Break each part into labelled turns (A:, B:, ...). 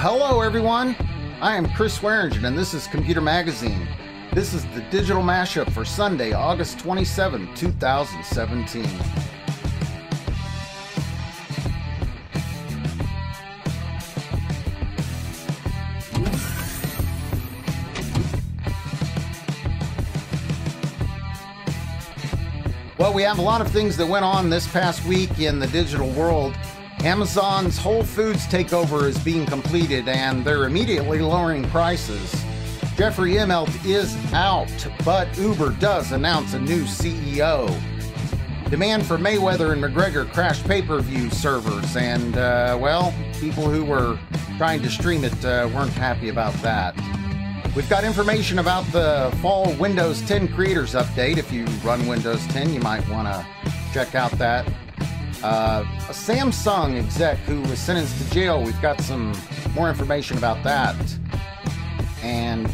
A: Well, hello everyone. I am Chris Swearingin, and this is Computer Magazine. This is the digital mashup for Sunday, August 27, 2017. Well, we have a lot of things that went on this past week in the digital world. Amazon's Whole Foods takeover is being completed, and they're immediately lowering prices. Jeffrey Immelt is out, but Uber does announce a new CEO. Demand for Mayweather-McGregor crashed pay-per-view servers, and, well, people who were trying to stream it weren't happy about that. We've got information about the fall Windows 10 Creators Update. If you run Windows 10, you might want to check out that. A Samsung exec who was sentenced to jail. We've got some more information about that. And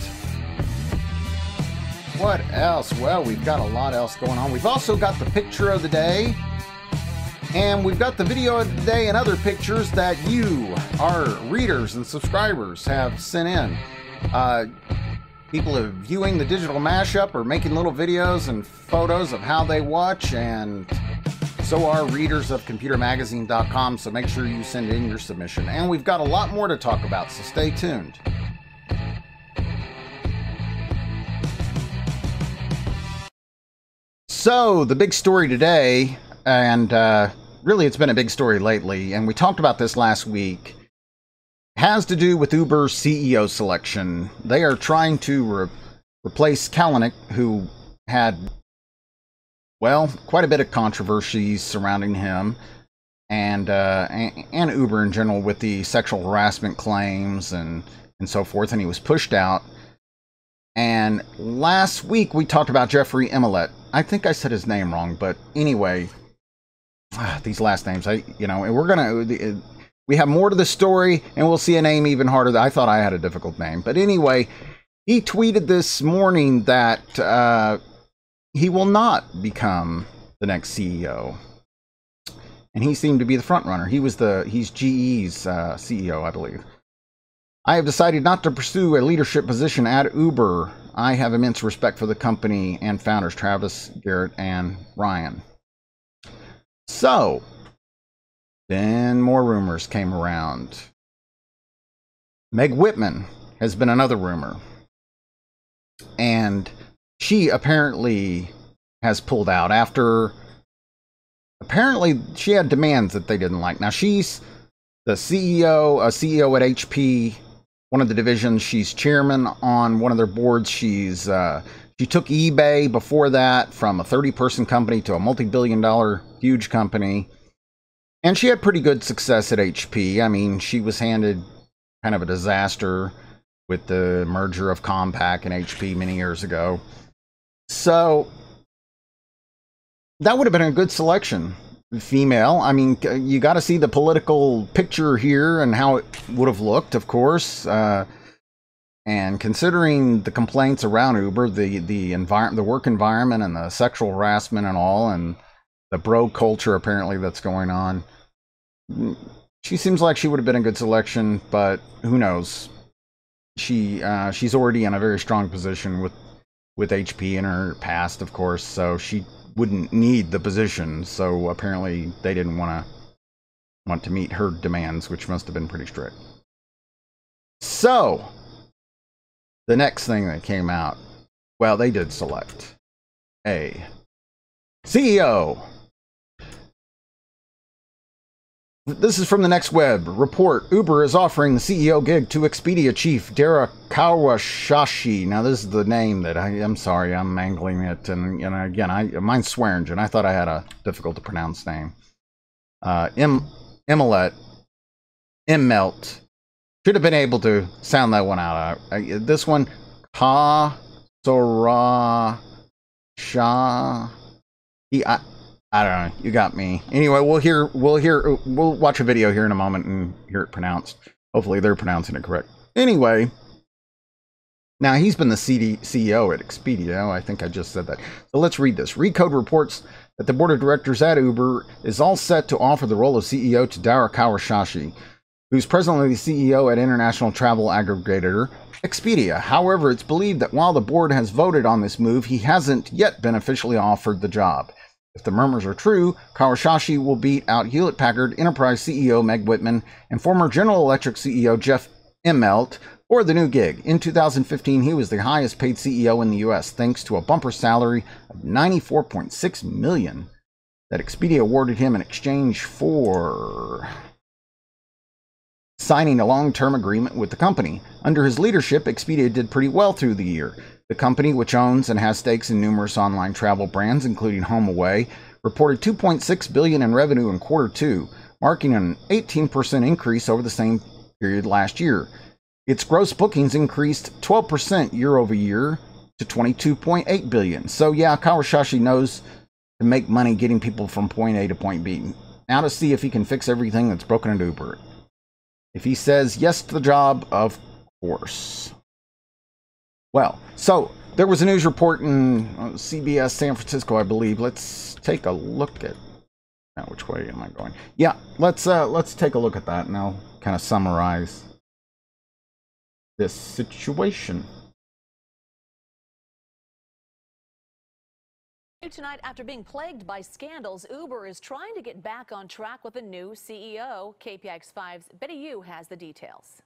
A: what else? Well, we've got a lot else going on. We've also got the picture of the day. And we've got the video of the day and other pictures that you, our readers and subscribers, have sent in. People are viewing the digital mashup or making little videos and photos of how they watch, and so are readers of computermagazine.com, so make sure you send in your submission. And we've got a lot more to talk about, so stay tuned. So, the big story today, and really it's been a big story lately, and we talked about this last week, has to do with Uber's CEO selection. They are trying to replace Kalanick, who had, well, quite a bit of controversies surrounding him and Uber in general with the sexual harassment claims and so forth, and he was pushed out. And last week we talked about Jeffrey Immelt. I think I said his name wrong, but anyway, these last names, and we're gonna. We have more to the story, and we'll see a name even harder. I thought I had a difficult name. But anyway, he tweeted this morning that he will not become the next CEO. And he seemed to be the front runner. He's GE's CEO, I believe. I have decided not to pursue a leadership position at Uber. I have immense respect for the company and founders, Travis, Garrett, and Ryan. So, then more rumors came around. Meg Whitman has been another rumor. And she apparently has pulled out after, apparently she had demands that they didn't like. Now she's the CEO, a CEO at HP, one of the divisions. She's chairman on one of their boards. She took eBay before that from a 30-person company to a multi-billion-dollar huge company. And she had pretty good success at HP. I mean, she was handed kind of a disaster with the merger of Compaq and HP many years ago. So that would have been a good selection. Female. I mean, you got to see the political picture here and how it would have looked, of course. And considering the complaints around Uber, the work environment and the sexual harassment and all, and the bro culture apparently that's going on, she seems like she would have been a good selection, but who knows? She's already in a very strong position with HP in her past, of course, so she wouldn't need the position. So apparently they didn't want to meet her demands, which must have been pretty strict. So the next thing that came out, well, they did select a CEO. This is from the Next Web report. Uber is offering the CEO gig to Expedia chief Dara Khosrowshahi. Now, this is the name that I'm sorry, I'm mangling it. And again, mine's Swearingin. I thought I had a difficult to pronounce name. Immelt. Should have been able to sound that one out. This one, Khosrowshahi. I don't know. You got me. Anyway, we'll watch a video here in a moment and hear it pronounced. Hopefully they're pronouncing it correct. Anyway, now he's been the CEO at Expedia. I think I just said that. So let's read this. Recode reports that the board of directors at Uber is all set to offer the role of CEO to Dara Khosrowshahi. who's presently the CEO at international travel aggregator Expedia. However, it's believed that while the board has voted on this move, he hasn't yet been officially offered the job. If the murmurs are true, Khosrowshahi will beat out Hewlett-Packard Enterprise CEO Meg Whitman and former General Electric CEO Jeff Immelt for the new gig. In 2015, he was the highest paid CEO in the U.S. thanks to a bumper salary of $94.6 million that Expedia awarded him in exchange for signing a long-term agreement with the company. Under his leadership, Expedia did pretty well through the year. The company, which owns and has stakes in numerous online travel brands, including HomeAway, reported $2.6 billion in revenue in quarter two, marking an 18% increase over the same period last year. Its gross bookings increased 12% year over year to $22.8 billion. So yeah, Khosrowshahi knows to make money getting people from point A to point B. Now to see if he can fix everything that's broken at Uber. If he says yes to the job, of course. Well, so there was a news report in CBS San Francisco, I believe. Let's take a look at. Now, which way am I going? Yeah, let's take a look at that, and I'll kind of summarize this situation.
B: Tonight, after being plagued by scandals, Uber is trying to get back on track with a new CEO. KPIX5's Betty Yu has the details.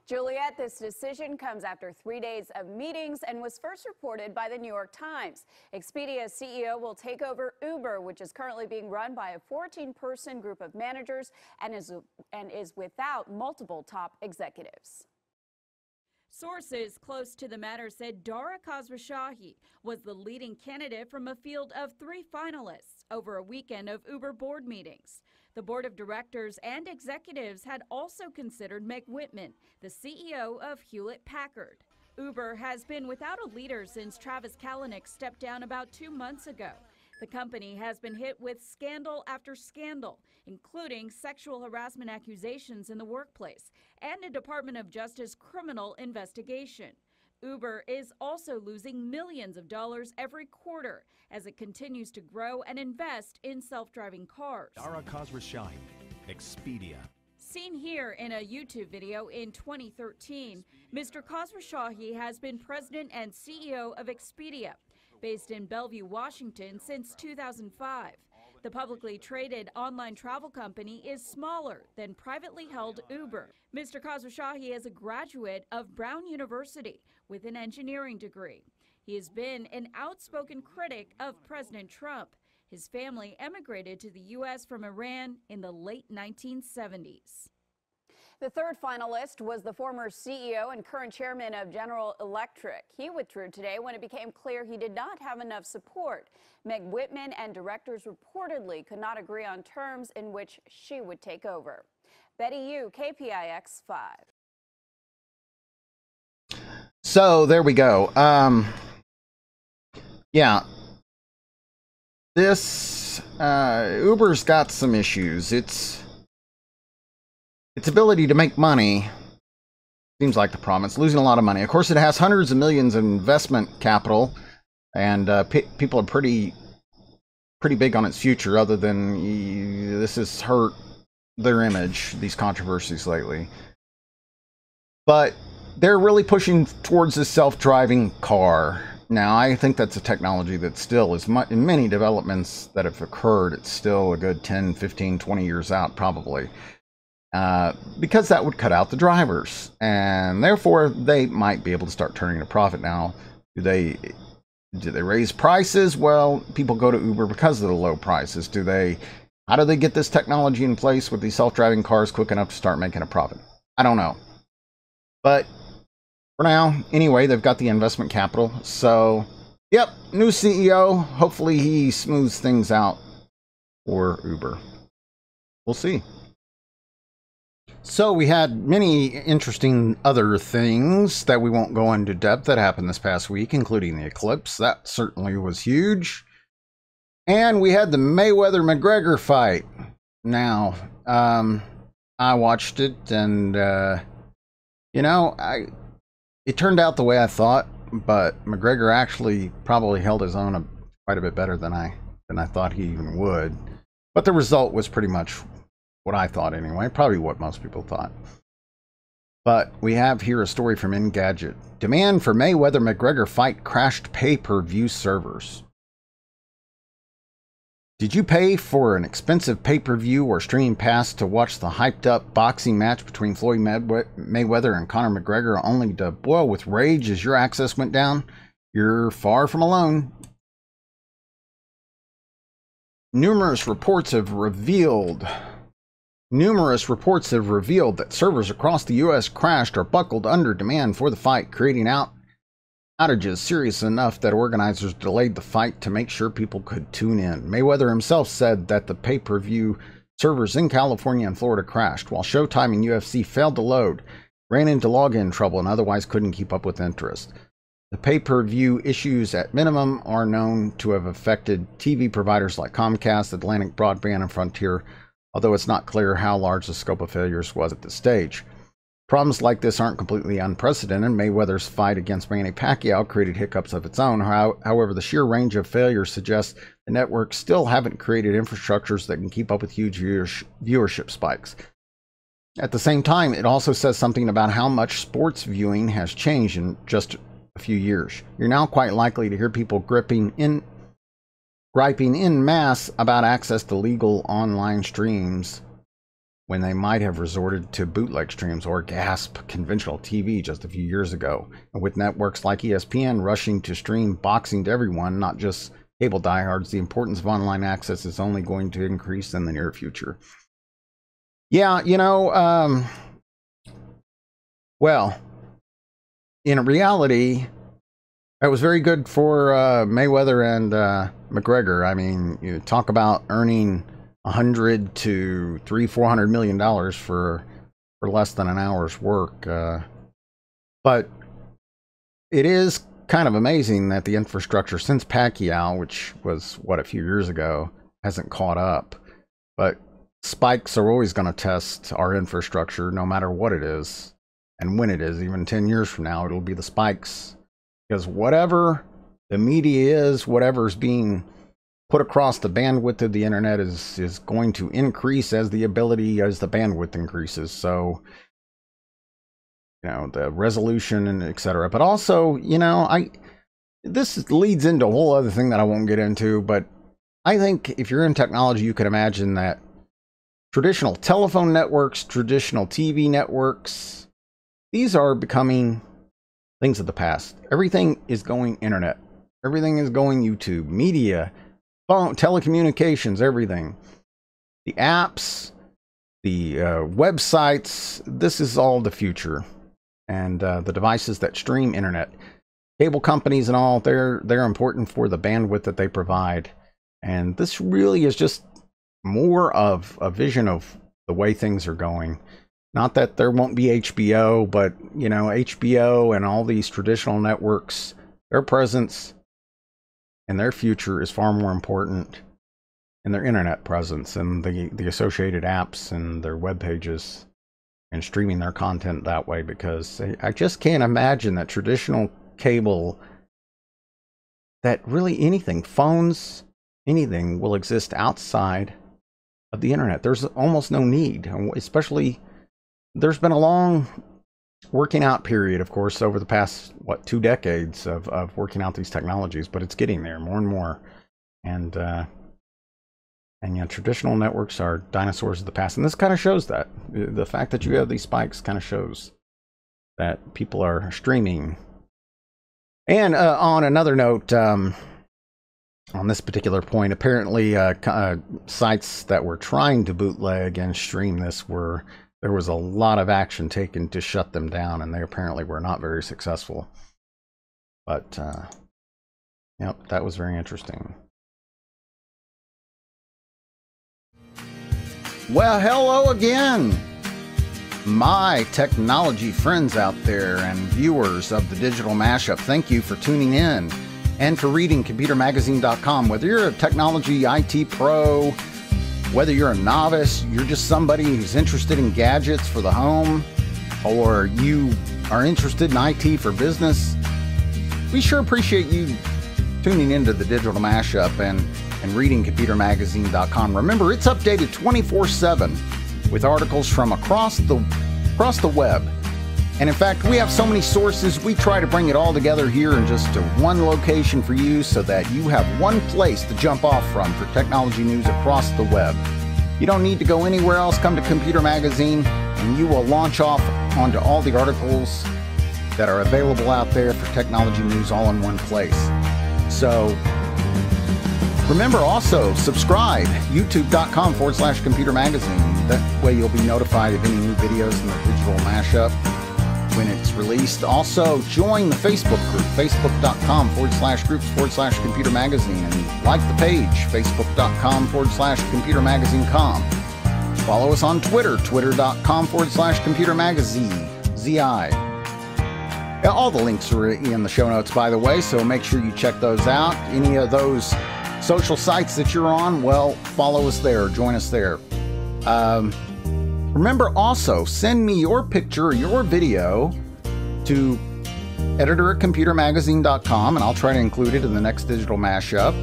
C: Juliet, this decision comes after 3 days of meetings and was first reported by the New York Times. Expedia's CEO will take over Uber, which is currently being run by a 14-person group of managers and is without multiple top executives.
D: Sources close to the matter said Dara Khosrowshahi was the leading candidate from a field of 3 finalists over a weekend of Uber board meetings. The board of directors and executives had also considered Meg Whitman, the CEO of Hewlett-Packard. Uber has been without a leader since Travis Kalanick stepped down about 2 months ago. The company has been hit with scandal after scandal, including sexual harassment accusations in the workplace and a Department of Justice criminal investigation. Uber is also losing millions of dollars every quarter as it continues to grow and invest in self-driving cars.
E: Dara Khosrowshahi, Expedia.
D: Seen here in a YouTube video in 2013, Mr. Khosrowshahi has been president and CEO of Expedia, based in Bellevue, Washington, since 2005. The publicly traded online travel company is smaller than privately held Uber. Mr. Khosrowshahi is a graduate of Brown University with an engineering degree. He has been an outspoken critic of President Trump. His family emigrated to the U.S. from Iran in the late 1970s.
C: The third finalist was the former CEO and current chairman of General Electric. He withdrew today when it became clear he did not have enough support. Meg Whitman and directors reportedly could not agree on terms in which she would take over. Betty Yu, KPIX 5.
A: So there we go. Yeah. This Uber's got some issues. Its ability to make money seems like the problem. It's losing a lot of money. Of course, it has hundreds of millions of investment capital, and people are pretty big on its future, other than this has hurt their image, these controversies lately. But they're really pushing towards this self-driving car. Now, I think that's a technology that still is, in many developments that have occurred, it's still a good 10, 15, 20 years out, probably. Because that would cut out the drivers, and therefore they might be able to start turning a profit. Now, do they raise prices? Well, people go to Uber because of the low prices. How do they get this technology in place with these self-driving cars quick enough to start making a profit? I don't know. But for now, anyway, they've got the investment capital. So, yep, new CEO. Hopefully he smooths things out for Uber. We'll see. So we had many interesting other things that we won't go into depth that happened this past week, including the eclipse. That certainly was huge. And we had the Mayweather-McGregor fight. Now, I watched it, and, you know, it turned out the way I thought, but McGregor actually probably held his own quite a bit better than I thought he even would. But the result was pretty much what I thought anyway, probably what most people thought. But we have here a story from Engadget. Demand for Mayweather-McGregor fight crashed pay-per-view servers. Did you pay for an expensive pay-per-view or stream pass to watch the hyped-up boxing match between Floyd Mayweather and Conor McGregor only to boil with rage as your access went down? You're far from alone. Numerous reports have revealed that servers across the U.S. crashed or buckled under demand for the fight, creating outages serious enough that organizers delayed the fight to make sure people could tune in. Mayweather himself said that the pay-per-view servers in California and Florida crashed, while Showtime and UFC failed to load, ran into login trouble, and otherwise couldn't keep up with interest. The pay-per-view issues at minimum are known to have affected TV providers like Comcast, Atlantic Broadband, and Frontier, although it's not clear how large the scope of failures was at this stage. Problems like this aren't completely unprecedented. Mayweather's fight against Manny Pacquiao created hiccups of its own. However, the sheer range of failures suggests the networks still haven't created infrastructures that can keep up with huge viewership spikes. At the same time, it also says something about how much sports viewing has changed in just a few years. You're now quite likely to hear people griping in mass about access to legal online streams when they might have resorted to bootleg streams or gasp conventional TV just a few years ago. And with networks like ESPN rushing to stream boxing to everyone, not just cable diehards, the importance of online access is only going to increase in the near future. Yeah, well, in reality, it was very good for Mayweather and McGregor. I mean, you talk about earning $100 to $400 million for less than an hour's work. But it is kind of amazing that the infrastructure since Pacquiao, which was a few years ago, hasn't caught up. But spikes are always going to test our infrastructure, no matter what it is and when it is. Even 10 years from now, it'll be the spikes, because whatever the media is, whatever's being put across the bandwidth of the internet is going to increase as the bandwidth increases. So, the resolution and etc. But also, this leads into a whole other thing that I won't get into, but I think if you're in technology, you can imagine that traditional telephone networks, traditional TV networks, these are becoming things of the past. Everything is going internet. Everything is going YouTube, media, phone, telecommunications, everything. The apps, the websites, this is all the future. And the devices that stream internet. Cable companies and all, they're important for the bandwidth that they provide. And this really is just more of a vision of the way things are going. Not that there won't be HBO, but, HBO and all these traditional networks, their presence and their future is far more important in their internet presence and the associated apps and their web pages and streaming their content that way, because I just can't imagine that traditional cable, that really anything, phones, anything will exist outside of the internet. There's almost no need, especially there's been a long working out period, of course, over the past, 2 decades of working out these technologies, but it's getting there more and more. And traditional networks are dinosaurs of the past. And this kind of shows that. The fact that you have these spikes kind of shows that people are streaming. And on another note, on this particular point, apparently sites that were trying to bootleg and stream this there was a lot of action taken to shut them down, and they apparently were not very successful. But, yep, that was very interesting. Well, hello again, my technology friends out there and viewers of the Digital Mashup. Thank you for tuning in and for reading ComputerMagazine.com. Whether you're a technology IT pro, whether you're a novice, you're just somebody who's interested in gadgets for the home, or you are interested in IT for business, we sure appreciate you tuning into the Digital Mashup and reading ComputerMagazine.com. Remember, it's updated 24/7. with articles from across the web. And in fact, we have so many sources, we try to bring it all together here in just one location for you so that you have one place to jump off from for technology news across the web. You don't need to go anywhere else. Come to Computer Magazine and you will launch off onto all the articles that are available out there for technology news all in one place. So remember also, subscribe, youtube.com/Computer Magazine. That way you'll be notified of any new videos in the digital mashup when it's released. Also, join the Facebook group, facebook.com/groups/Computer Magazine, and like the page, facebook.com/Computer Magazine.com. Follow us on Twitter, twitter.com/Computer Magazine, ZI. All the links are in the show notes, by the way, so make sure you check those out. Any of those social sites that you're on, well, follow us there, join us there. Remember also, send me your picture or your video to editor@computermagazine.com, and I'll try to include it in the next digital mashup.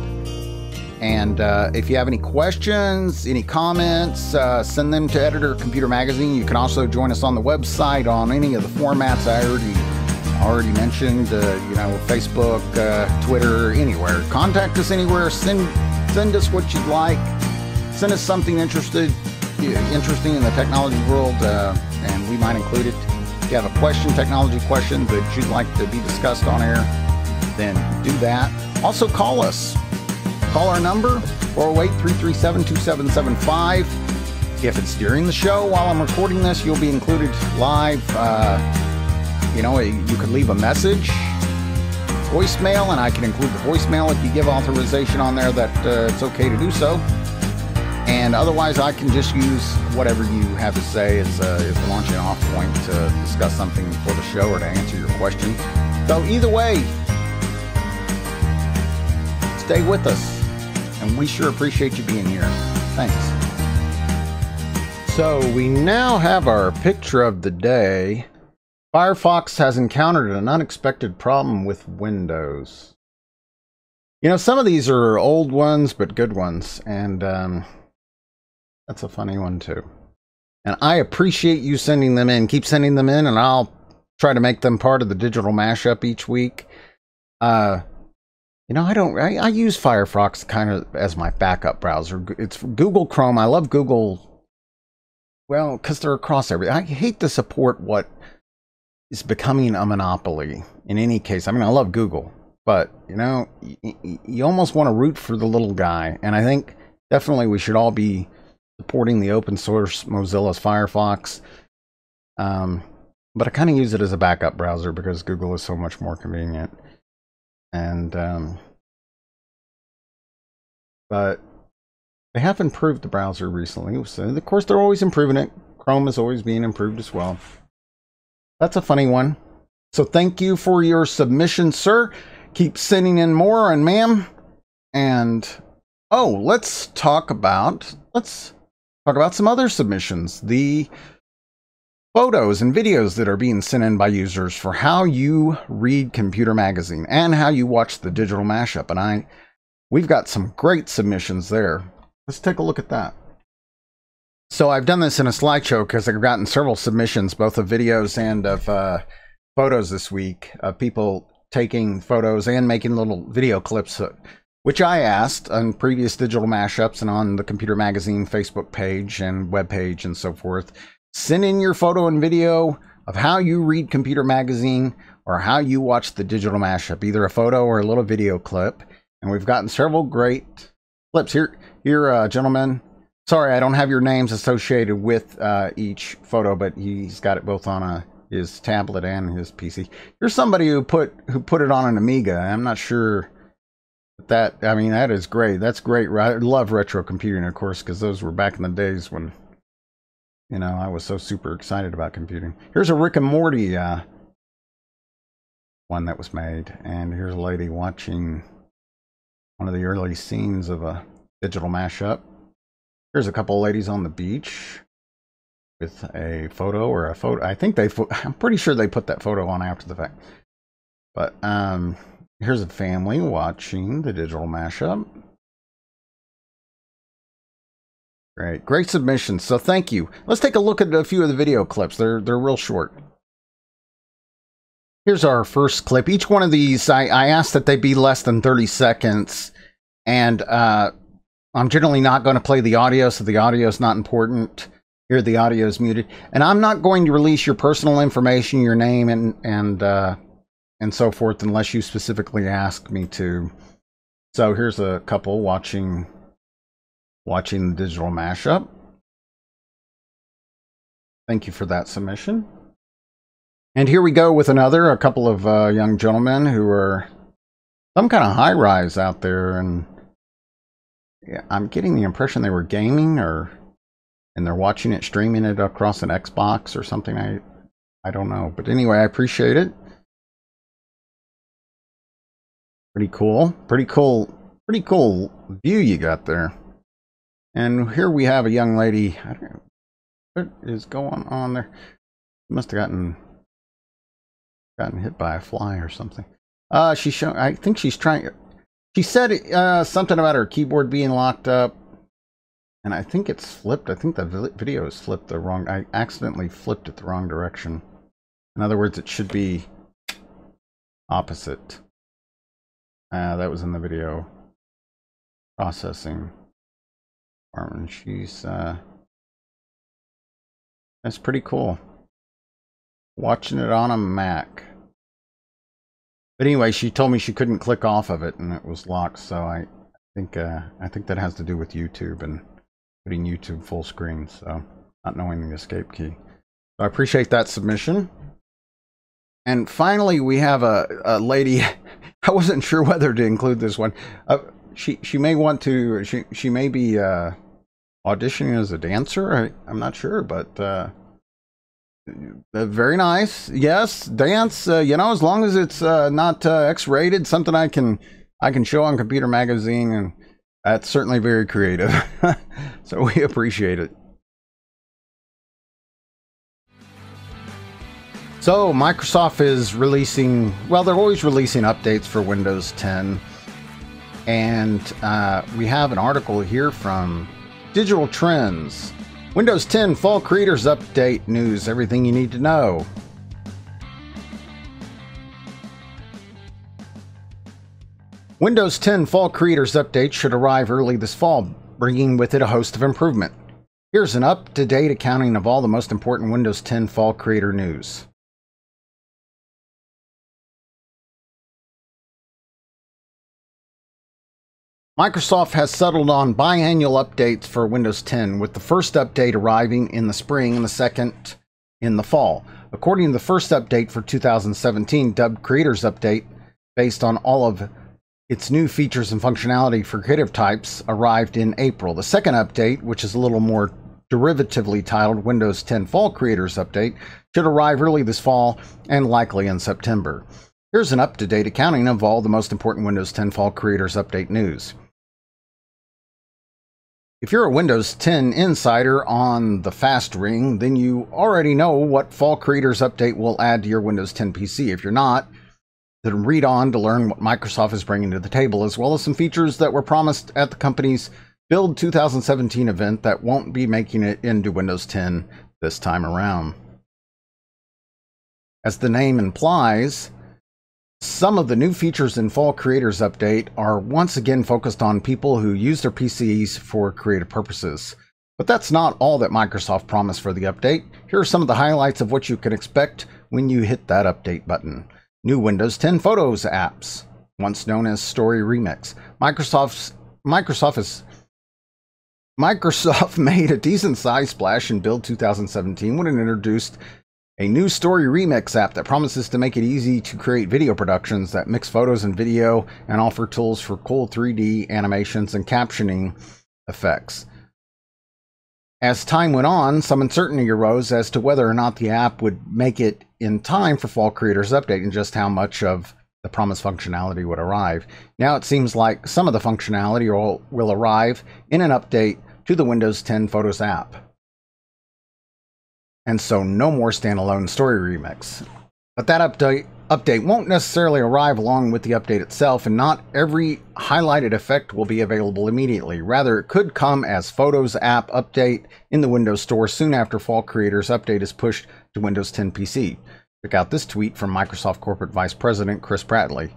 A: And if you have any questions, any comments, send them to editor@Computer Magazine. You can also join us on the website on any of the formats I already mentioned, Facebook, Twitter, anywhere. Contact us anywhere. Send us what you'd like. Send us something interesting in the technology world, and we might include it. If you have a technology question that you'd like to be discussed on air, then do that. Also call us. Call our number, 408-337-2775. If it's during the show while I'm recording this, you'll be included live. You could leave a message, voicemail, and I can include the voicemail if you give authorization on there that it's okay to do so. And otherwise, I can just use whatever you have to say as a launching off point to discuss something for the show or to answer your question. So either way, stay with us, and we sure appreciate you being here. Thanks. So we now have our picture of the day. Firefox has encountered an unexpected problem with Windows. Some of these are old ones, but good ones, and that's a funny one too. And I appreciate you sending them in. Keep sending them in, and I'll try to make them part of the digital mashup each week. I use Firefox kind of as my backup browser. It's Google Chrome. I love Google, well, because they're across everything. I hate to support what is becoming a monopoly in any case. I mean, I love Google, but you almost want to root for the little guy. And I think definitely we should all be supporting the open source Mozilla's Firefox. But I kind of use it as a backup browser because Google is so much more convenient. And but they have improved the browser recently. So of course, they're always improving it. Chrome is always being improved as well. That's a funny one. So thank you for your submission, sir. Keep sending in more, and ma'am. And let's talk about some other submissions. The photos and videos that are being sent in by users for how you read Computer Magazine and how you watch the digital mashup. And we've got some great submissions there. Let's take a look at that. So I've done this in a slideshow because I've gotten several submissions, both of videos and of photos this week, of people taking photos and making little video clips, which I asked on previous digital mashups and on the Computer Magazine Facebook page and web page and so forth. Send in your photo and video of how you read Computer Magazine or how you watch the digital mashup, either a photo or a little video clip. And we've gotten several great clips here, gentlemen. Sorry, I don't have your names associated with each photo, but he's got it both on his tablet and his PC. Here's somebody who put it on an Amiga. I'm not sure that. I mean, that is great. That's great. I love retro computing, of course, because those were back in the days when I was so super excited about computing. Here's a Rick and Morty one that was made, and here's a lady watching one of the early scenes of a digital mashup. Here's a couple of ladies on the beach with a photo or a photo. I'm pretty sure they put that photo on after the fact. But here's a family watching the digital mashup. Great. Great submissions. So thank you. Let's take a look at a few of the video clips. They're real short. Here's our first clip. Each one of these, I asked that they be less than 30 seconds. And I'm generally not going to play the audio, so the audio is not important. Here, the audio is muted. And I'm not going to release your personal information, your name, and so forth, unless you specifically ask me to. So here's a couple watching the digital mashup. Thank you for that submission. And here we go with a couple of young gentlemen who are some kind of high-rise out there, and yeah, I'm getting the impression they were gaming, and they're watching it, streaming it across an Xbox or something. I don't know, but anyway, I appreciate it. Pretty cool view you got there. And here we have a young lady. I don't know what is going on there. She must have gotten hit by a fly or something. She's showing, I think she's trying. She said something about her keyboard being locked up, and I think it's flipped. I think the video is flipped the wrong. I accidentally flipped it the wrong direction. In other words, it should be opposite. That was in the video processing. And she's that's pretty cool. Watching it on a Mac. But anyway, she told me she couldn't click off of it and it was locked, so I think that has to do with YouTube and putting YouTube full screen, so not knowing the escape key. So I appreciate that submission. And finally, we have a lady. I wasn't sure whether to include this one. She may want to. She may be auditioning as a dancer. I'm not sure, but very nice. Yes, dance. You know, as long as it's not X-rated, something I can show on Computer Magazine, and that's certainly very creative. So we appreciate it. So Microsoft is releasing, well, they're always releasing updates for Windows 10. And we have an article here from Digital Trends. Windows 10 Fall Creators Update News, everything you need to know. Windows 10 Fall Creators Update should arrive early this fall, bringing with it a host of improvement. Here's an up-to-date accounting of all the most important Windows 10 Fall Creator news. Microsoft has settled on biannual updates for Windows 10, with the first update arriving in the spring and the second in the fall. According to the first update for 2017, dubbed Creators Update, based on all of its new features and functionality for creative types, arrived in April. The second update, which is a little more derivatively titled Windows 10 Fall Creators Update, should arrive early this fall and likely in September. Here's an up-to-date accounting of all the most important Windows 10 Fall Creators Update news. If you're a Windows 10 insider on the fast ring, then you already know what Fall Creators Update will add to your Windows 10 PC. If you're not, then read on to learn what Microsoft is bringing to the table, as well as some features that were promised at the company's Build 2017 event that won't be making it into Windows 10 this time around. As the name implies, some of the new features in Fall Creators Update are once again focused on people who use their PCs for creative purposes. But that's not all that Microsoft promised for the update. Here are some of the highlights of what you can expect when you hit that update button. New Windows 10 Photos apps, once known as Story Remix. Microsoft made a decent-sized splash in Build 2017 when it introduced a new Story Remix app that promises to make it easy to create video productions that mix photos and video and offer tools for cool 3D animations and captioning effects. As time went on, some uncertainty arose as to whether or not the app would make it in time for Fall Creators Update and just how much of the promised functionality would arrive. Now it seems like some of the functionality will arrive in an update to the Windows 10 Photos app. And so no more standalone Story Remix. But that update won't necessarily arrive along with the update itself, and not every highlighted effect will be available immediately. Rather, it could come as Photos app update in the Windows Store soon after Fall Creators Update is pushed to Windows 10 PC. Check out this tweet from Microsoft Corporate Vice President Chris Prattley.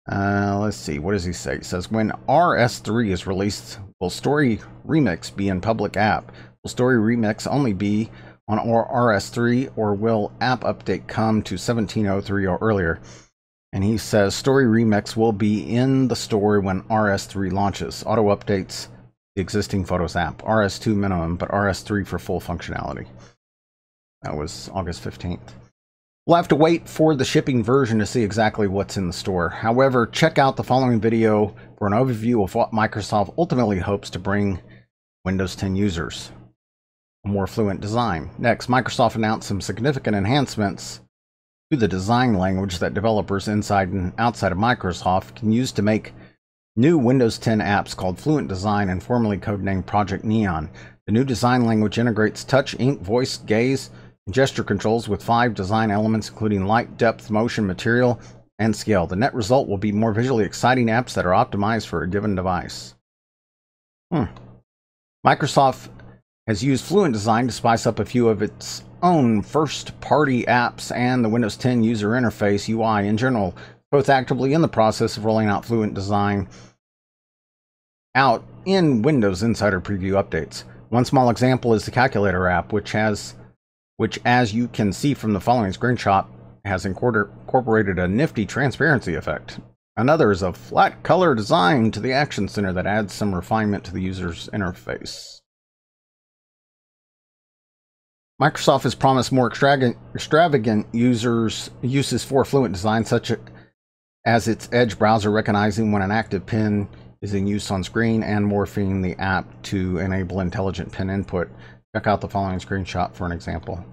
A: Let's see, what does he say? He says, when RS3 is released, will Story Remix be in public app? Will Story Remix only be on RS3, or will app update come to 1703 or earlier? And he says Story Remix will be in the store when RS3 launches. Auto updates the existing Photos app. RS2 minimum, but RS3 for full functionality. That was August 15th. We'll have to wait for the shipping version to see exactly what's in the store. However, check out the following video for an overview of what Microsoft ultimately hopes to bring Windows 10 users. A more fluent design. Next, Microsoft announced some significant enhancements to the design language that developers inside and outside of Microsoft can use to make new Windows 10 apps called Fluent Design and formerly codenamed Project Neon. The new design language integrates touch, ink, voice, gaze, and gesture controls with 5 design elements including light, depth, motion, material, and scale. The net result will be more visually exciting apps that are optimized for a given device. Microsoft has used Fluent Design to spice up a few of its own first-party apps and the Windows 10 user interface UI in general, both actively in the process of rolling out Fluent Design out in Windows Insider Preview updates. One small example is the Calculator app, which as you can see from the following screenshot, has incorporated a nifty transparency effect. Another is a flat color design to the Action Center that adds some refinement to the user's interface. Microsoft has promised more extravagant uses for Fluent Design, such as its Edge browser recognizing when an active pin is in use on screen and morphing the app to enable intelligent pin input. Check out the following screenshot for an example.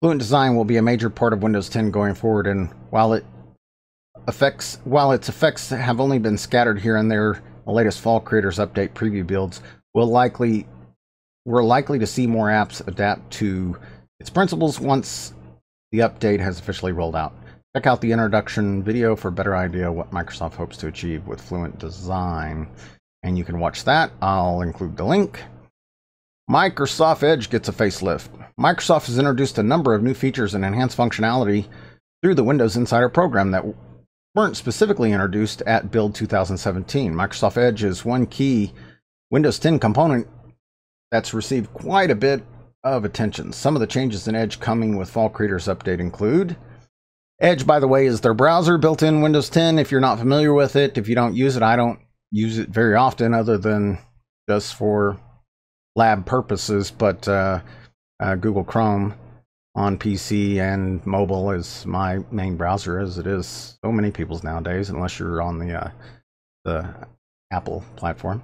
A: Fluent Design will be a major part of Windows 10 going forward, and while its effects have only been scattered here and there, the latest Fall Creators Update preview builds we're likely to see more apps adapt to its principles once the update has officially rolled out. Check out the introduction video for a better idea what Microsoft hopes to achieve with Fluent Design. And you can watch that. I'll include the link. Microsoft Edge gets a facelift. Microsoft has introduced a number of new features and enhanced functionality through the Windows Insider program that weren't specifically introduced at Build 2017. Microsoft Edge is one key Windows 10 component that's received quite a bit of attention. Some of the changes in Edge coming with Fall Creators Update include Edge, by the way, is their browser built in Windows 10. If you're not familiar with it, if you don't use it, I don't use it very often other than just for lab purposes, but Google Chrome on PC and mobile is my main browser, as it is so many people's nowadays, unless you're on the Apple platform.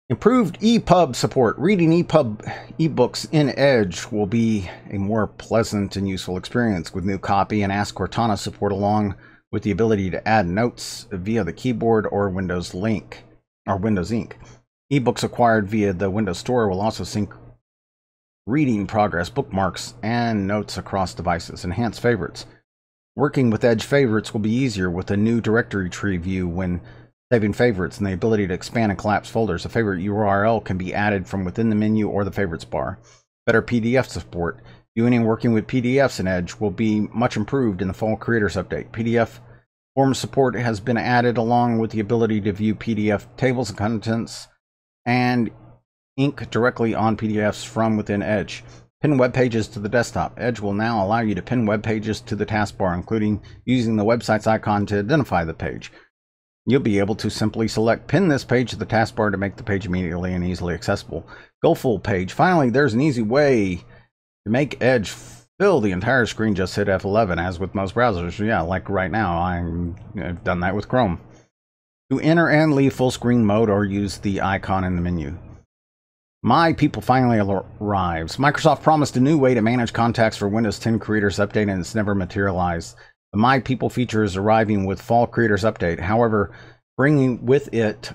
A: Improved EPUB support. Reading EPUB ebooks in Edge will be a more pleasant and useful experience with new copy and Ask Cortana support, along with the ability to add notes via the keyboard or Windows Ink. Ebooks acquired via the Windows Store will also sync reading progress, bookmarks, and notes across devices. Enhanced favorites. Working with Edge favorites will be easier with a new directory tree view when saving favorites and the ability to expand and collapse folders. A favorite URL can be added from within the menu or the favorites bar. Better PDF support. Viewing and working with PDFs in Edge will be much improved in the Fall Creators Update. PDF form support has been added, along with the ability to view PDF tables and contents and ink directly on PDFs from within Edge. Pin web pages to the desktop. Edge will now allow you to pin web pages to the taskbar, including using the website's icon to identify the page. You'll be able to simply select pin this page to the taskbar to make the page immediately and easily accessible. Go full page. Finally, there's an easy way to make Edge fill the entire screen. Just hit F11, as with most browsers. Yeah, like right now, I've done that with Chrome. To enter and leave full screen mode, or use the icon in the menu. My People finally arrives. Microsoft promised a new way to manage contacts for Windows 10 Creators Update, and it's never materialized. The My People feature is arriving with Fall Creators Update. However, bringing with it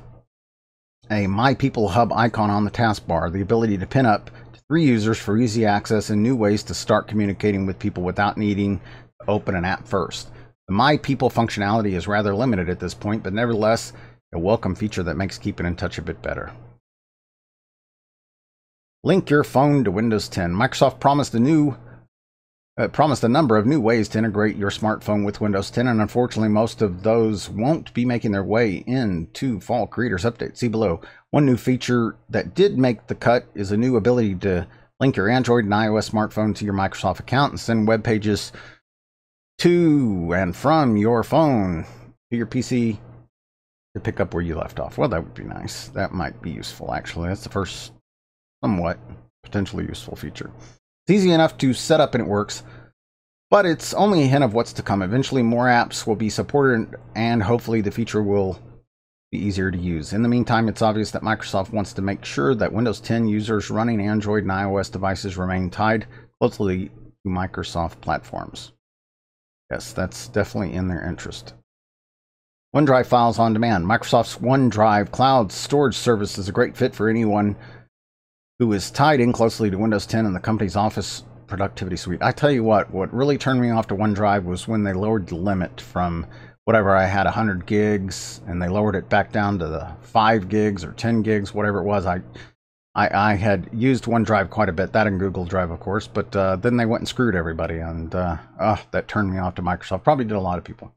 A: a My People hub icon on the taskbar, the ability to pin up to free users for easy access and new ways to start communicating with people without needing to open an app first. The My People functionality is rather limited at this point, but nevertheless, a welcome feature that makes keeping in touch a bit better. Link your phone to Windows 10. Microsoft promised a number of new ways to integrate your smartphone with Windows 10, and unfortunately most of those won't be making their way into Fall Creators Update. See below. One new feature that did make the cut is a new ability to link your Android and iOS smartphone to your Microsoft account and send web pages to and from your phone to your PC to pick up where you left off. Well, that would be nice. That might be useful, actually. That's the first somewhat potentially useful feature. It's easy enough to set up and it works, but it's only a hint of what's to come. Eventually more apps will be supported and hopefully the feature will be easier to use. In the meantime, it's obvious that Microsoft wants to make sure that Windows 10 users running Android and iOS devices remain tied closely to Microsoft platforms. Yes, that's definitely in their interest. OneDrive files on demand. Microsoft's OneDrive cloud storage service is a great fit for anyone who is tied in closely to Windows 10 and the company's Office productivity suite. I tell you what really turned me off to OneDrive was when they lowered the limit from whatever I had 100 gigs and they lowered it back down to the 5 gigs or 10 gigs, whatever it was. I had used OneDrive quite a bit, that and Google Drive, of course, but then they went and screwed everybody, and that turned me off to Microsoft. Probably did a lot of people.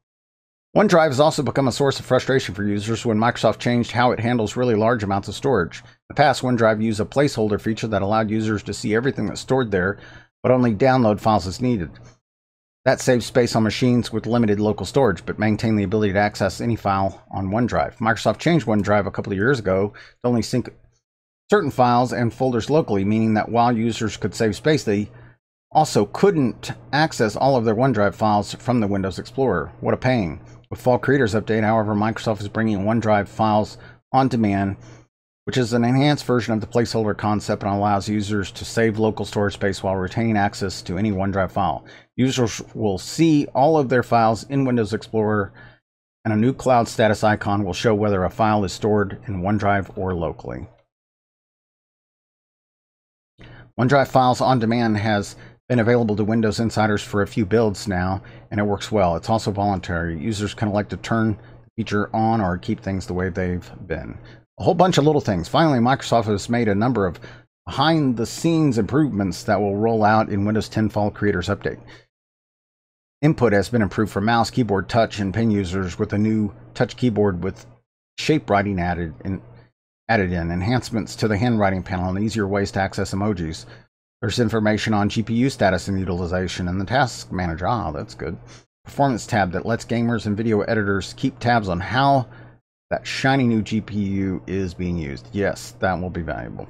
A: OneDrive has also become a source of frustration for users when Microsoft changed how it handles really large amounts of storage. In the past, OneDrive used a placeholder feature that allowed users to see everything that's stored there, but only download files as needed. That saves space on machines with limited local storage, but maintained the ability to access any file on OneDrive. Microsoft changed OneDrive a couple of years ago to only sync certain files and folders locally, meaning that while users could save space, they also couldn't access all of their OneDrive files from the Windows Explorer. What a pain. With Fall Creators Update, however, Microsoft is bringing OneDrive files on demand, which is an enhanced version of the placeholder concept and allows users to save local storage space while retaining access to any OneDrive file. Users will see all of their files in Windows Explorer, and a new cloud status icon will show whether a file is stored in OneDrive or locally. OneDrive Files on Demand has been available to Windows insiders for a few builds now, and it works well. It's also voluntary. Users can elect to turn the feature on or keep things the way they've been. A whole bunch of little things. Finally, Microsoft has made a number of behind-the-scenes improvements that will roll out in Windows 10 Fall Creators Update. Input has been improved for mouse, keyboard, touch, and pen users with a new touch keyboard with shape writing added in. Enhancements to the handwriting panel and easier ways to access emojis. There's information on GPU status and utilization in the task manager. Ah, that's good. Performance tab that lets gamers and video editors keep tabs on how that shiny new GPU is being used. Yes, that will be valuable.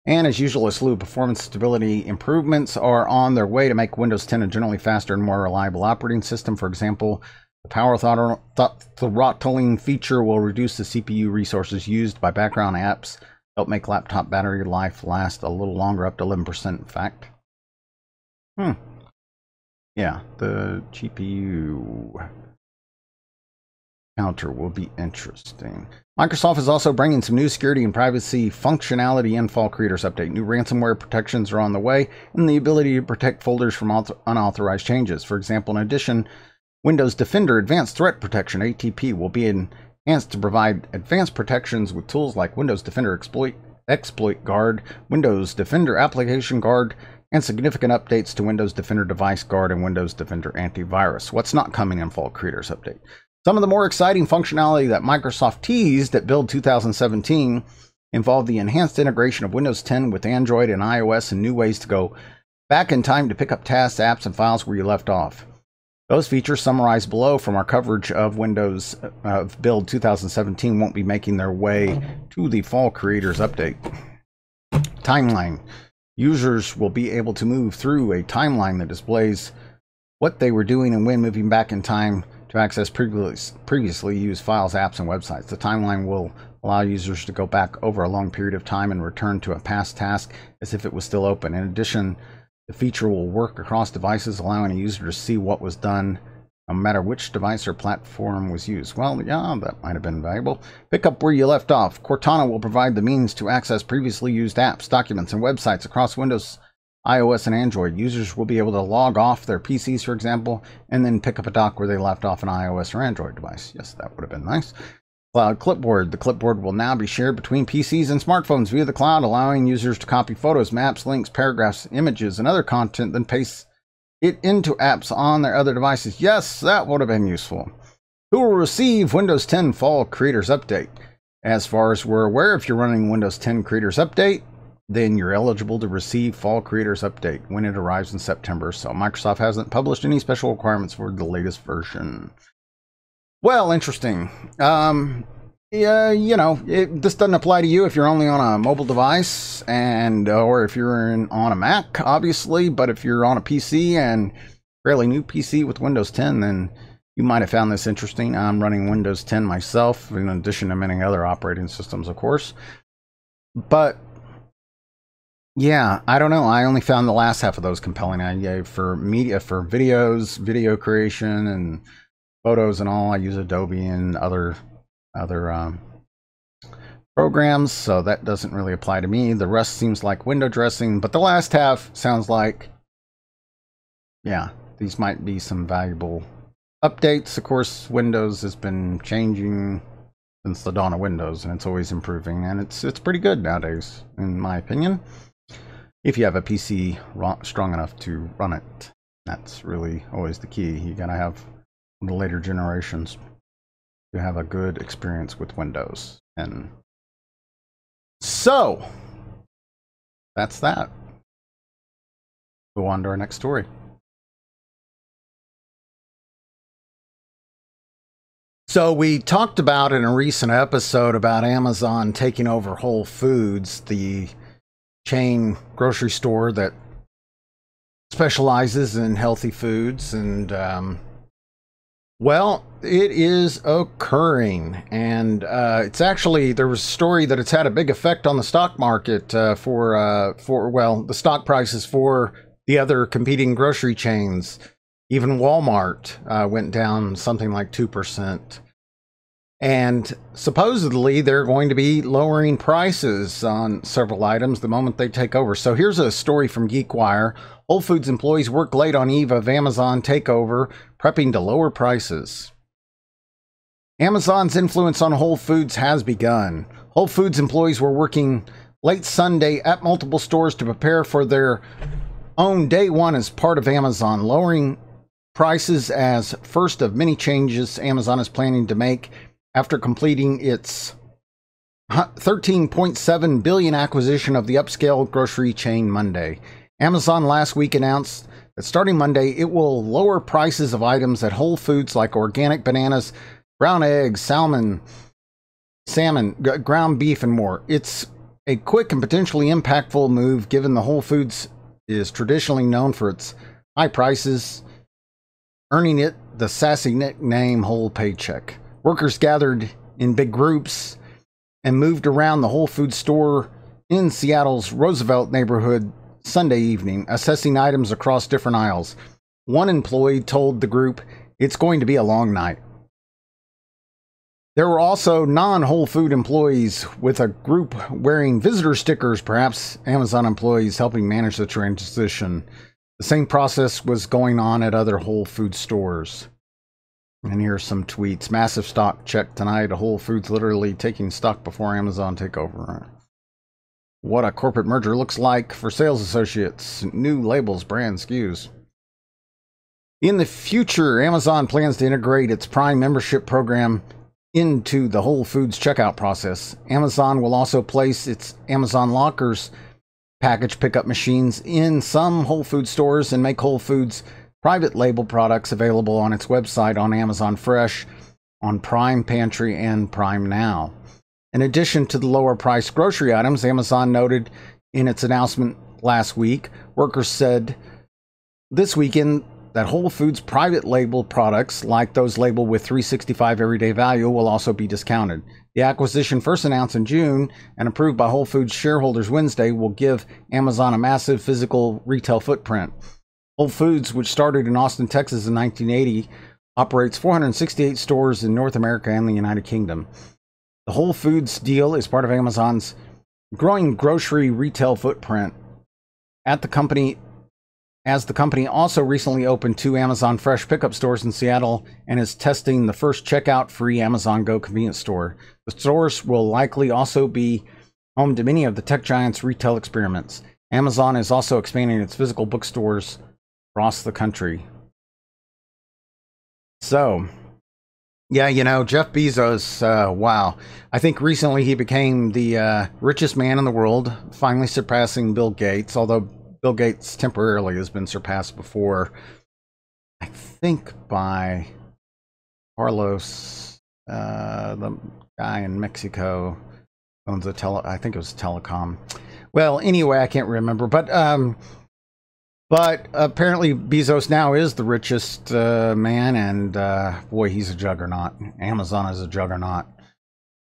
A: And as usual, a slew of performance stability improvements are on their way to make Windows 10 a generally faster and more reliable operating system. For example, the power throttling feature will reduce the CPU resources used by background apps, help make laptop battery life last a little longer, up to 11% in fact. Yeah, the GPU counter will be interesting. Microsoft is also bringing some new security and privacy functionality in Fall Creators Update. New ransomware protections are on the way, and the ability to protect folders from unauthorized changes. For example, in addition, Windows Defender Advanced Threat Protection, ATP, will be enhanced to provide advanced protections with tools like Windows Defender Exploit Guard, Windows Defender Application Guard, and significant updates to Windows Defender Device Guard and Windows Defender Antivirus. What's not coming in Fall Creators Update? Some of the more exciting functionality that Microsoft teased at Build 2017 involved the enhanced integration of Windows 10 with Android and iOS and new ways to go back in time to pick up tasks, apps, and files where you left off. Those features summarized below from our coverage of Windows Build 2017 won't be making their way to the Fall Creators Update. Timeline. Users will be able to move through a timeline that displays what they were doing and when moving back in time to access previously used files, apps, and websites. The timeline will allow users to go back over a long period of time and return to a past task as if it was still open. In addition, the feature will work across devices, allowing a user to see what was done no matter which device or platform was used. Well, yeah, that might have been valuable. Pick up where you left off. Cortana will provide the means to access previously used apps, documents, and websites across Windows, iOS, and Android. Users will be able to log off their PCs, for example, and then pick up a dock where they left off an iOS or Android device. Yes, that would have been nice. Cloud Clipboard. The clipboard will now be shared between PCs and smartphones via the cloud, allowing users to copy photos, maps, links, paragraphs, images, and other content, then paste it into apps on their other devices. Yes, that would have been useful. Who will receive Windows 10 Fall Creators Update? As far as we're aware, if you're running Windows 10 Creators Update, then you're eligible to receive Fall Creators Update when it arrives in September. So Microsoft hasn't published any special requirements for the latest version. Well, interesting. Yeah, you know, this doesn't apply to you if you're only on a mobile device or if you're on a Mac, obviously. But if you're on a PC and fairly new PC with Windows 10, then you might have found this interesting. I'm running Windows 10 myself, in addition to many other operating systems, of course. But yeah, I don't know. I only found the last half of those compelling. For media, for videos, video creation, and photos and all, I use Adobe and other programs, so that doesn't really apply to me. The rest seems like window dressing, but the last half sounds like, yeah, these might be some valuable updates. Of course, Windows has been changing since the dawn of Windows, and it's always improving, and it's pretty good nowadays, in my opinion. If you have a PC strong enough to run it, that's really always the key. You gotta have the later generations to have a good experience with Windows. And so that's that. Go on to our next story. So we talked about in a recent episode about Amazon taking over Whole Foods, the chain grocery store that specializes in healthy foods, and well, it is occurring, and it's actually, there was a story that it's had a big effect on the stock market for the stock prices for the other competing grocery chains. Even Walmart went down something like 2%. And supposedly they're going to be lowering prices on several items the moment they take over. So here's a story from GeekWire. Whole Foods employees work late on eve of Amazon takeover, prepping to lower prices. Amazon's influence on Whole Foods has begun. Whole Foods employees were working late Sunday at multiple stores to prepare for their own day one as part of Amazon, lowering prices as first of many changes Amazon is planning to make after completing its $13.7 billion acquisition of the upscale grocery chain Monday. Amazon last week announced that starting Monday, it will lower prices of items at Whole Foods like organic bananas, brown eggs, salmon, ground beef, and more. It's a quick and potentially impactful move given the Whole Foods is traditionally known for its high prices, earning it the sassy nickname Whole Paycheck. Workers gathered in big groups and moved around the Whole Foods store in Seattle's Roosevelt neighborhood Sunday evening, assessing items across different aisles. One employee told the group, "It's going to be a long night." There were also non-Whole Food employees with a group wearing visitor stickers, perhaps Amazon employees helping manage the transition. The same process was going on at other Whole Food stores. And here's some tweets. Massive stock check tonight. Whole Foods literally taking stock before Amazon takeover. What a corporate merger looks like for sales associates. New labels, brand SKUs. In the future, Amazon plans to integrate its Prime membership program into the Whole Foods checkout process. Amazon will also place its Amazon Lockers package pickup machines in some Whole Foods stores and make Whole Foods private label products available on its website, on Amazon Fresh, on Prime Pantry, and Prime Now. In addition to the lower priced grocery items, Amazon noted in its announcement last week, workers said this weekend that Whole Foods private label products, like those labeled with 365 everyday value, will also be discounted. The acquisition, first announced in June and approved by Whole Foods shareholders Wednesday, will give Amazon a massive physical retail footprint. Whole Foods, which started in Austin, Texas in 1980, operates 468 stores in North America and the United Kingdom. The Whole Foods deal is part of Amazon's growing grocery retail footprint. At the company, as the company also recently opened 2 Amazon Fresh pickup stores in Seattle and is testing the first checkout-free Amazon Go convenience store. The stores will likely also be home to many of the tech giant's retail experiments. Amazon is also expanding its physical bookstores across the country. So, yeah, you know, Jeff Bezos, wow. I think recently he became the richest man in the world, finally surpassing Bill Gates, although Bill Gates temporarily has been surpassed before, I think by Carlos, the guy in Mexico, owns a I think it was telecom. Well, anyway, I can't remember, but apparently Bezos now is the richest man, and boy, he's a juggernaut. Amazon is a juggernaut.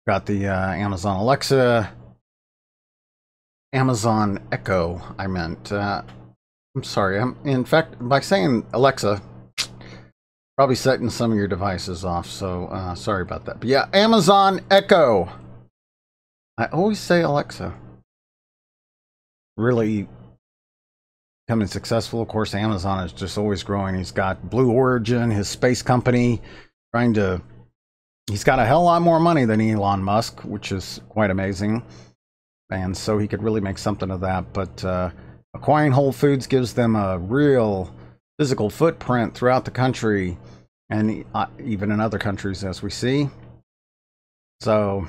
A: Got the Amazon Alexa, Amazon Echo, I meant. I'm sorry. In fact, by saying Alexa, probably setting some of your devices off, so sorry about that. But yeah, Amazon Echo. I always say Alexa. Really becoming successful. Of course, Amazon is just always growing. He's got Blue Origin, his space company, he's got a hell lot more money than Elon Musk, which is quite amazing. And so he could really make something of that. But acquiring Whole Foods gives them a real physical footprint throughout the country, and even in other countries, as we see. So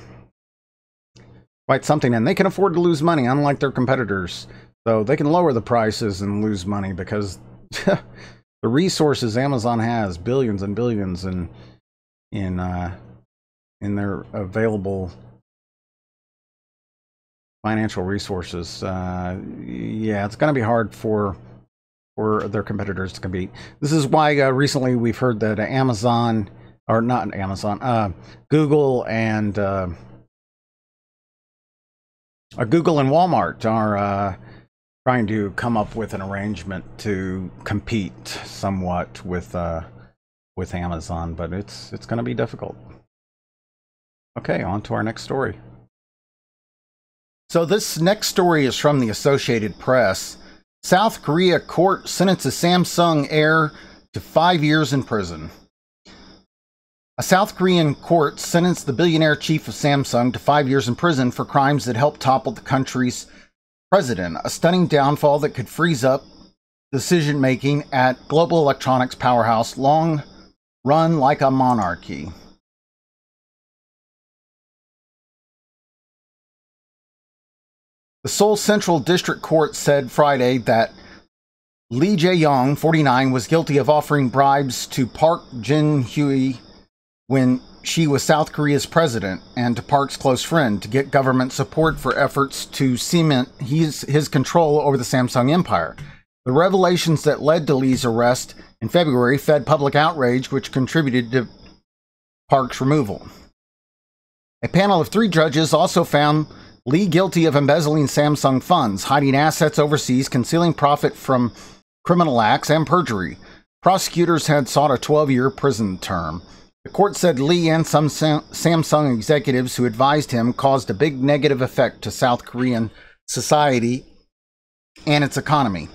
A: quite something. And they can afford to lose money, unlike their competitors. So they can lower the prices and lose money because the resources Amazon has, billions and billions in their available financial resources. Yeah, it's going to be hard for their competitors to compete. This is why recently we've heard that Amazon, or not Amazon, Google and Walmart are trying to come up with an arrangement to compete somewhat with Amazon, but it's going to be difficult. Okay, on to our next story. So this next story is from the Associated Press. South Korea court sentences Samsung heir to 5 years in prison. A South Korean court sentenced the billionaire chief of Samsung to 5 years in prison for crimes that helped topple the country's president, a stunning downfall that could freeze up decision-making at global electronics powerhouse long run like a monarchy. The Seoul Central District Court said Friday that Lee Jae-yong, 49, was guilty of offering bribes to Park Jin-hye when she was South Korea's president, and to Park's close friend, to get government support for efforts to cement his control over the Samsung empire. The revelations that led to Lee's arrest in February fed public outrage, which contributed to Park's removal. A panel of 3 judges also found Lee guilty of embezzling Samsung funds, hiding assets overseas, concealing profit from criminal acts, and perjury. Prosecutors had sought a 12-year prison term. The court said Lee and some Samsung executives who advised him caused a big negative effect to South Korean society and its economy.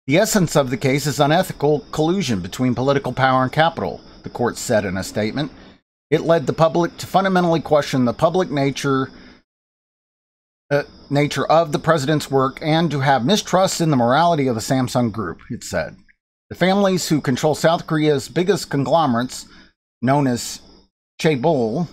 A: The essence of the case is unethical collusion between political power and capital, the court said in a statement. It led the public to fundamentally question the public nature of the president's work and to have mistrust in the morality of the Samsung group, it said. The families who control South Korea's biggest conglomerates, known as chaebol,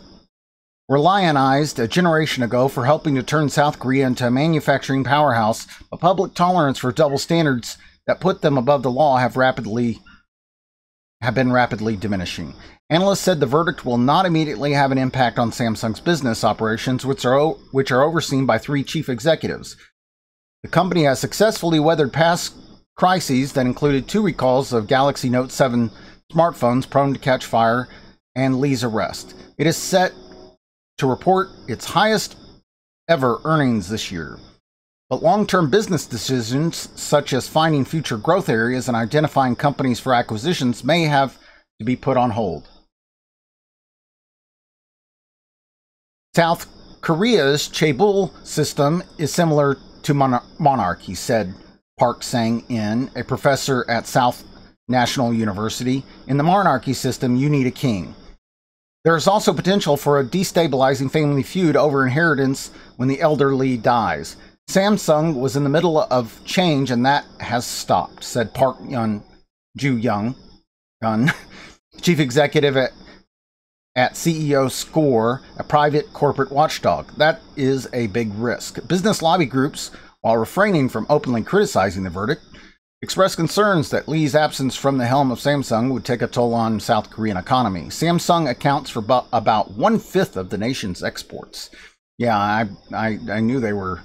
A: were lionized a generation ago for helping to turn South Korea into a manufacturing powerhouse, but public tolerance for double standards that put them above the law have been rapidly diminishing. Analysts said the verdict will not immediately have an impact on Samsung's business operations, which are overseen by 3 chief executives. The company has successfully weathered past crises that included 2 recalls of Galaxy Note 7 smartphones prone to catch fire and Lee's arrest. It is set to report its highest ever earnings this year. But long-term business decisions, such as finding future growth areas and identifying companies for acquisitions, may have to be put on hold. South Korea's chaebol system is similar to monarchy, said Park Sang-in, a professor at South National University. In the monarchy system, you need a king. There is also potential for a destabilizing family feud over inheritance when the elderly dies. Samsung was in the middle of change and that has stopped, said Park Ju-young, chief executive at CEO Score, a private corporate watchdog. That is a big risk. Business lobby groups, while refraining from openly criticizing the verdict, expressed concerns that Lee's absence from the helm of Samsung would take a toll on South Korean economy. Samsung accounts for about 1/5 of the nation's exports. Yeah, I knew they were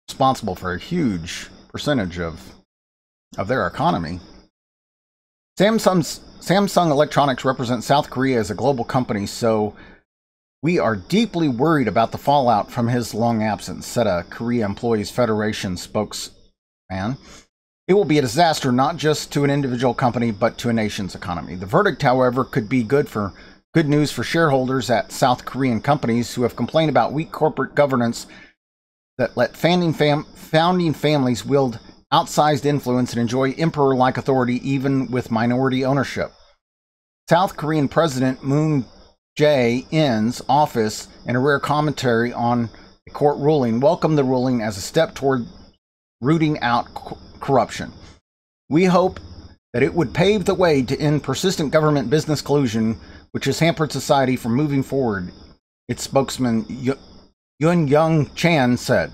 A: responsible for a huge percentage of their economy. Samsung Electronics represents South Korea as a global company, so we are deeply worried about the fallout from his long absence, said a Korea Employees Federation spokesman. It will be a disaster not just to an individual company, but to a nation's economy. The verdict, however, could be good news for shareholders at South Korean companies who have complained about weak corporate governance that let founding families wield outsized influence and enjoy emperor-like authority even with minority ownership. South Korean President Moon Jae-in's office, in a rare commentary on a court ruling, welcomed the ruling as a step toward rooting out corruption. We hope that it would pave the way to end persistent government-business collusion, which has hampered society from moving forward, its spokesman Yun Young Chan said.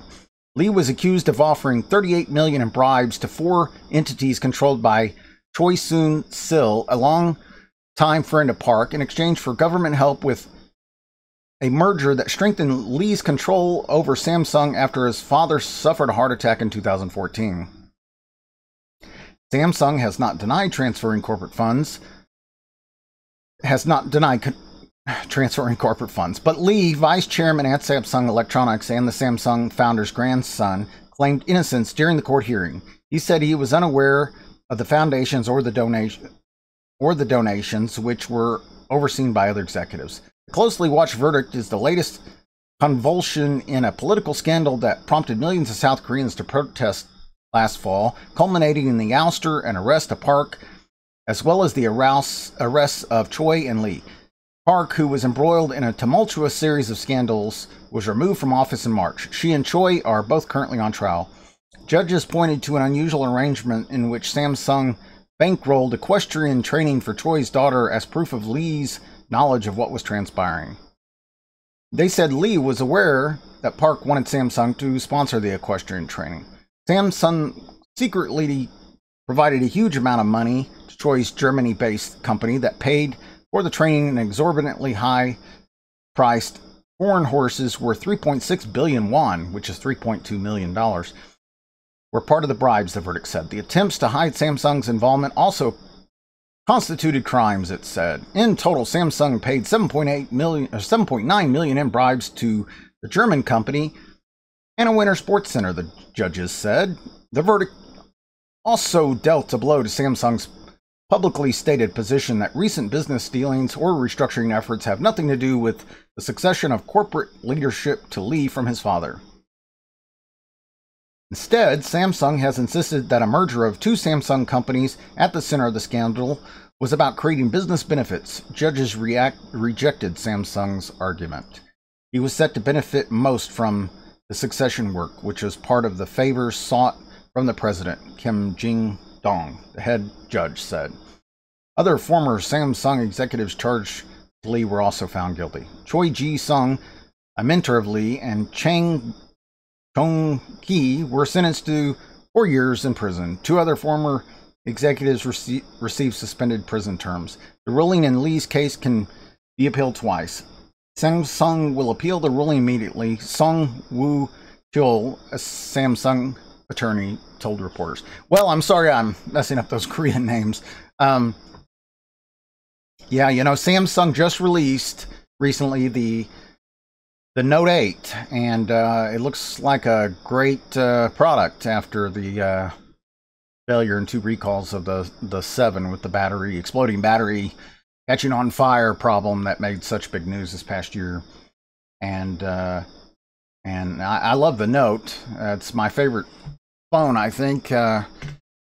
A: Lee was accused of offering $38 million in bribes to 4 entities controlled by Choi Soon-sil, a long-time friend of Park, in exchange for government help with a merger that strengthened Lee's control over Samsung after his father suffered a heart attack in 2014. Samsung has not denied transferring corporate funds, but Lee, vice chairman at Samsung Electronics and the Samsung founder's grandson, claimed innocence during the court hearing. He said he was unaware of the foundations or the donations, which were overseen by other executives. The closely watched verdict is the latest convulsion in a political scandal that prompted millions of South Koreans to protest last fall, culminating in the ouster and arrest of Park, as well as the arrests of Choi and Lee. Park, who was embroiled in a tumultuous series of scandals, was removed from office in March. She and Choi are both currently on trial. Judges pointed to an unusual arrangement in which Samsung bankrolled equestrian training for Choi's daughter as proof of Lee's knowledge of what was transpiring. They said Lee was aware that Park wanted Samsung to sponsor the equestrian training. Samsung secretly provided a huge amount of money to Choi's Germany-based company that paid for the training in exorbitantly high-priced foreign horses worth 3.6 billion won, which is $3.2 million, were part of the bribes, the verdict said. The attempts to hide Samsung's involvement also constituted crimes, it said. In total, Samsung paid $7.9 million in bribes to the German company and a Winter Sports Center, the judges said. The verdict also dealt a blow to Samsung's publicly stated position that recent business dealings or restructuring efforts have nothing to do with the succession of corporate leadership to Lee from his father. Instead, Samsung has insisted that a merger of 2 Samsung companies at the center of the scandal was about creating business benefits. Judges rejected Samsung's argument. He was set to benefit most from the succession work, which was part of the favors sought from the president, Kim Jin-dong, the head judge said. Other former Samsung executives charged Lee were also found guilty. Choi Ji-sung, a mentor of Lee, and Chang Chong-ki were sentenced to 4 years in prison. 2 other former executives received suspended prison terms. The ruling in Lee's case can be appealed twice. Samsung will appeal the ruling immediately, Song Woo-chul, a Samsung attorney, told reporters. Well, I'm sorry I'm messing up those Korean names. Yeah, you know, Samsung just released recently the Note 8, and it looks like a great product after the failure and 2 recalls of the 7 with the exploding battery catching on fire problem that made such big news this past year. And I love the Note. It's my favorite phone, I think,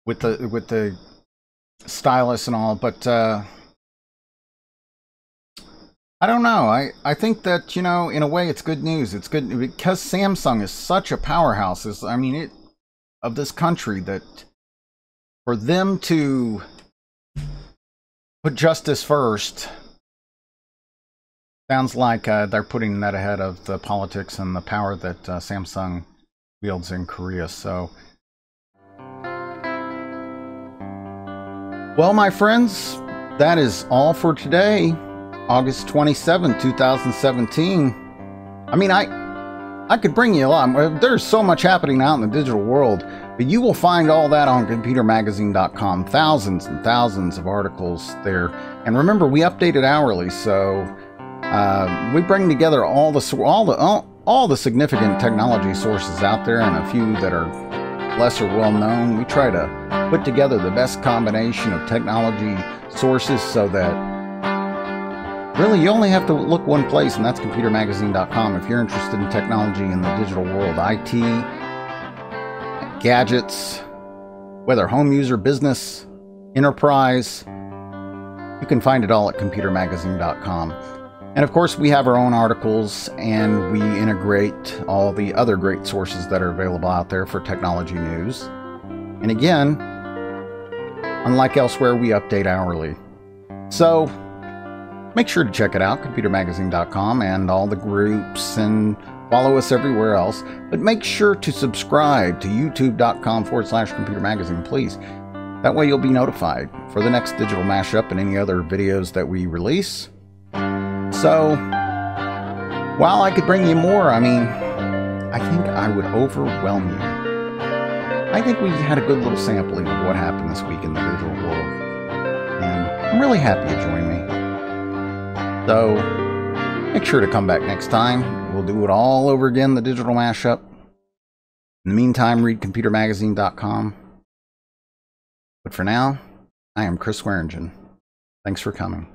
A: with the stylus and all. But I don't know. I think that, you know, in a way, it's good news. It's good because Samsung is such a powerhouse. Of this country, that for them to put justice first sounds like they're putting that ahead of the politics and the power that Samsung wields in Korea. So, well, my friends, that is all for today, August 27, 2017. I mean, I could bring you a lot. There's so much happening out in the digital world, but you will find all that on computermagazine.com. Thousands and thousands of articles there. And remember, we update it hourly, so we bring together all the significant technology sources out there, and a few that are lesser well known. We try to put together the best combination of technology sources so that really, you only have to look one place, and that's computermagazine.com. If you're interested in technology in the digital world, IT, gadgets, whether home user, business, enterprise, you can find it all at computermagazine.com. And of course, we have our own articles, and we integrate all the other great sources that are available out there for technology news. And again, unlike elsewhere, we update hourly. So, make sure to check it out, computermagazine.com, and all the groups, and follow us everywhere else. But make sure to subscribe to youtube.com/computermagazine, please. That way you'll be notified for the next digital mashup and any other videos that we release. So, while I could bring you more, I mean, I think I would overwhelm you. I think we had a good little sampling of what happened this week in the digital world. And I'm really happy you joined me. So, make sure to come back next time. We'll do it all over again, the digital mashup. In the meantime, read computermagazine.com. But for now, I am Chris Swearingin. Thanks for coming.